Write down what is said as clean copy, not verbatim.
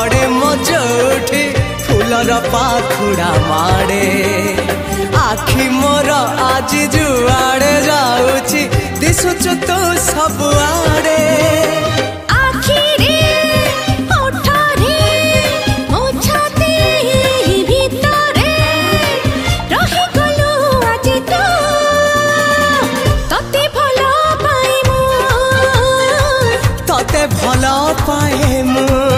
पड़े मो जोठी फूलर पाखुड़ा माड़े आखि मोर आज जुआड़े जाऊची दिशुचु तू सबुआड़े भल पाए मु